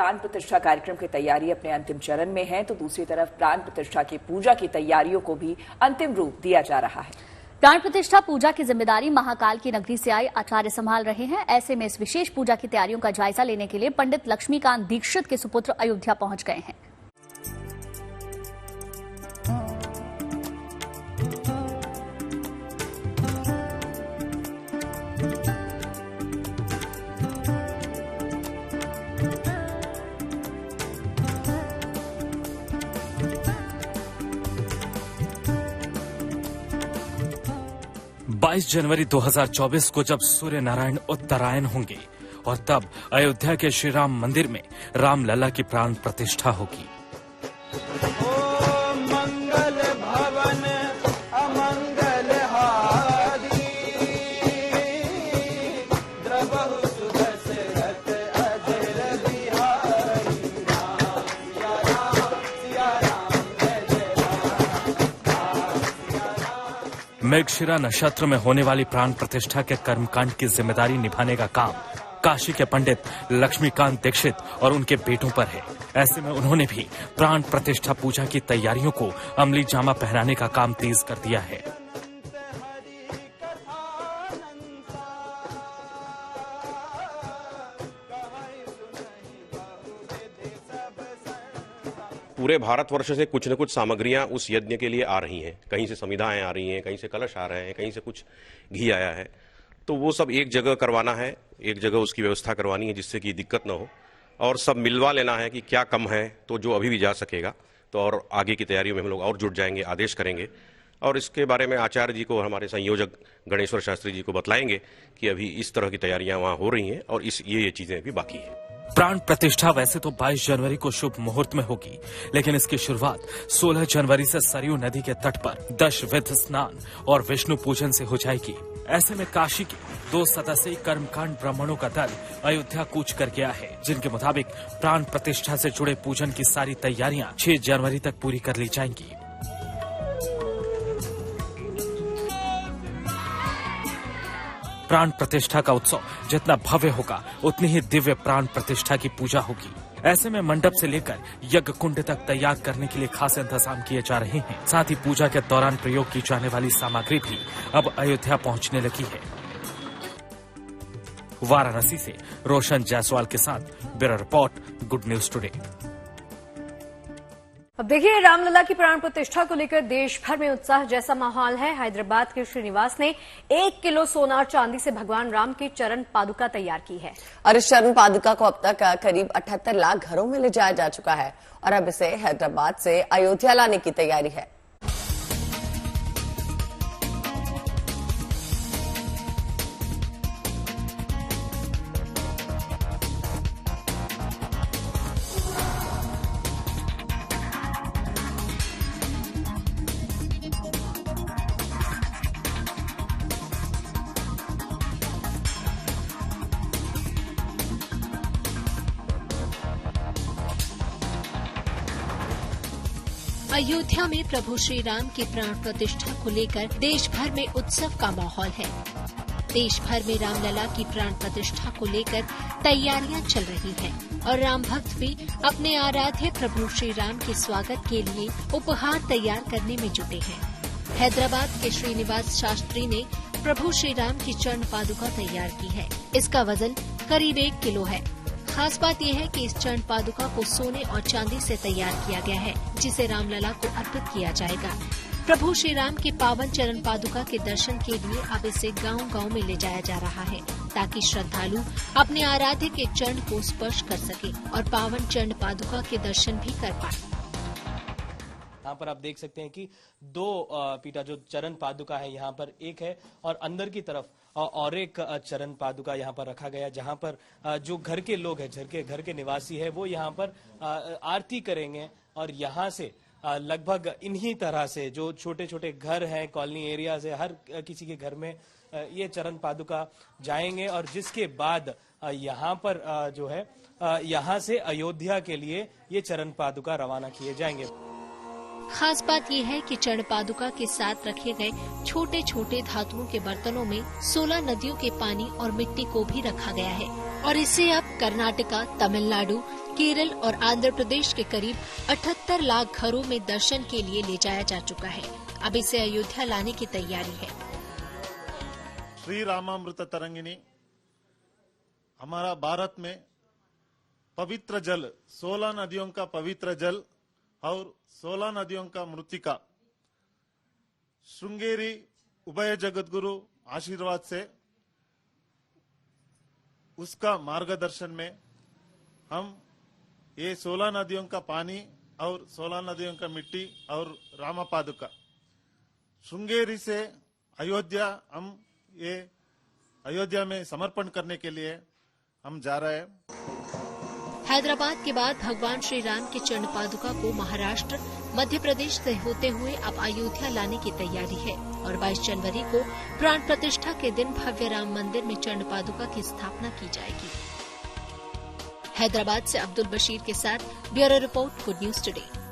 प्राण प्रतिष्ठा कार्यक्रम की तैयारी अपने अंतिम चरण में है, तो दूसरी तरफ प्राण प्रतिष्ठा की पूजा की तैयारियों को भी अंतिम रूप दिया जा रहा है। प्राण प्रतिष्ठा पूजा की जिम्मेदारी महाकाल की नगरी से आए आचार्य संभाल रहे हैं। ऐसे में इस विशेष पूजा की तैयारियों का जायजा लेने के लिए पंडित लक्ष्मीकांत दीक्षित के सुपुत्र अयोध्या पहुंच गए हैं। 22 जनवरी 2024 को जब सूर्य नारायण उत्तरायण होंगे और तब अयोध्या के श्री राम मंदिर में रामलला की प्राण प्रतिष्ठा होगी। मृगशिरा नक्षत्र में होने वाली प्राण प्रतिष्ठा के कर्मकांड की जिम्मेदारी निभाने का काम काशी के पंडित लक्ष्मीकांत दीक्षित और उनके बेटों पर है। ऐसे में उन्होंने भी प्राण प्रतिष्ठा पूजा की तैयारियों को अमली जामा पहनाने का काम तेज कर दिया है। पूरे भारतवर्ष से कुछ न कुछ सामग्रियां उस यज्ञ के लिए आ रही हैं। कहीं से समिधाएं आ रही हैं, कहीं से कलश आ रहे हैं, कहीं से कुछ घी आया है। तो वो सब एक जगह करवाना है, एक जगह उसकी व्यवस्था करवानी है जिससे कि दिक्कत न हो, और सब मिलवा लेना है कि क्या कम है तो जो अभी भी जा सकेगा। तो और आगे की तैयारियों में हम लोग और जुट जाएंगे, आदेश करेंगे और इसके बारे में आचार्य जी को, हमारे संयोजक गणेश्वर शास्त्री जी को बतलाएंगे कि अभी इस तरह की तैयारियां वहां हो रही हैं और ये चीजें भी बाकी हैं। प्राण प्रतिष्ठा वैसे तो 22 जनवरी को शुभ मुहूर्त में होगी, लेकिन इसकी शुरुआत 16 जनवरी से सरयू नदी के तट पर दशविध स्नान और विष्णु पूजन से हो जाएगी। ऐसे में काशी के 2 सदस्यीय कर्मकांड ब्राह्मणों का दल अयोध्या कूच कर गया है, जिनके मुताबिक प्राण प्रतिष्ठा से जुड़े पूजन की सारी तैयारियां 6 जनवरी तक पूरी कर ली जाएंगी। प्राण प्रतिष्ठा का उत्सव जितना भव्य होगा उतनी ही दिव्य प्राण प्रतिष्ठा की पूजा होगी। ऐसे में मंडप से लेकर यज्ञ कुंड तक तैयार करने के लिए खास इंतजाम किए जा रहे हैं। साथ ही पूजा के दौरान प्रयोग की जाने वाली सामग्री भी अब अयोध्या पहुंचने लगी है। वाराणसी से रोशन जायसवाल के साथ bureau report, good news today. अब देखिए, रामलला की प्राण प्रतिष्ठा को लेकर देश भर में उत्साह जैसा माहौल है। हैदराबाद के श्रीनिवास ने 1 किलो सोना और चांदी से भगवान राम की चरण पादुका तैयार की है। और इस चरण पादुका को अब तक करीब 78 लाख घरों में ले जाया जा चुका है और अब इसे हैदराबाद से अयोध्या लाने की तैयारी है। अयोध्या में प्रभु श्री राम की प्राण प्रतिष्ठा को लेकर देश भर में उत्सव का माहौल है। देश भर में रामलला की प्राण प्रतिष्ठा को लेकर तैयारियां चल रही हैं और राम भक्त भी अपने आराध्य प्रभु श्री राम के स्वागत के लिए उपहार तैयार करने में जुटे हैं। हैदराबाद के श्रीनिवास शास्त्री ने प्रभु श्री राम की चरण पादुका तैयार की है। इसका वजन करीब 1 किलो है। खास बात यह है कि इस चरण पादुका को सोने और चांदी से तैयार किया गया है, जिसे रामलला को अर्पित किया जाएगा। प्रभु श्री राम के पावन चरण पादुका के दर्शन के लिए अब इसे गांव-गांव में ले जाया जा रहा है, ताकि श्रद्धालु अपने आराध्य के चरण को स्पर्श कर सके और पावन चरण पादुका के दर्शन भी कर पाए। यहाँ पर आप देख सकते हैं कि 2 पीठा जो चरण पादुका है यहाँ पर एक है और अंदर की तरफ और एक चरण पादुका यहाँ पर रखा गया, जहाँ पर जो घर के लोग हैं, घर के निवासी है, वो यहाँ पर आरती करेंगे और यहाँ से लगभग इन्हीं तरह से जो छोटे छोटे घर हैं, कॉलोनी एरिया से हर किसी के घर में ये चरण पादुका जाएंगे और जिसके बाद यहाँ पर जो है यहाँ से अयोध्या के लिए ये चरण पादुका रवाना किए जाएंगे। खास बात यह है कि चरण पादुका के साथ रखे गए छोटे छोटे धातुओं के बर्तनों में 16 नदियों के पानी और मिट्टी को भी रखा गया है और इसे अब कर्नाटका, तमिलनाडु, केरल और आंध्र प्रदेश के करीब 78 लाख घरों में दर्शन के लिए ले जाया जा चुका है। अब इसे अयोध्या लाने की तैयारी है। श्री रामामृत तरंगिणी हमारा भारत में पवित्र जल, 16 नदियों का पवित्र जल और 16 नदियों का मृतिका, श्रृंगेरी उभय जगतगुरु आशीर्वाद से उसका मार्गदर्शन में हम ये 16 नदियों का पानी और 16 नदियों का मिट्टी और रामा पादुका श्रृंगेरी से अयोध्या, हम ये अयोध्या में समर्पण करने के लिए हम जा रहे हैं। हैदराबाद के बाद भगवान श्री राम के चरण पादुका को महाराष्ट्र, मध्य प्रदेश से होते हुए अब अयोध्या लाने की तैयारी है और 22 जनवरी को प्राण प्रतिष्ठा के दिन भव्य राम मंदिर में चरण पादुका की स्थापना की जाएगी। हैदराबाद से अब्दुल बशीर के साथ bureau report, good news today.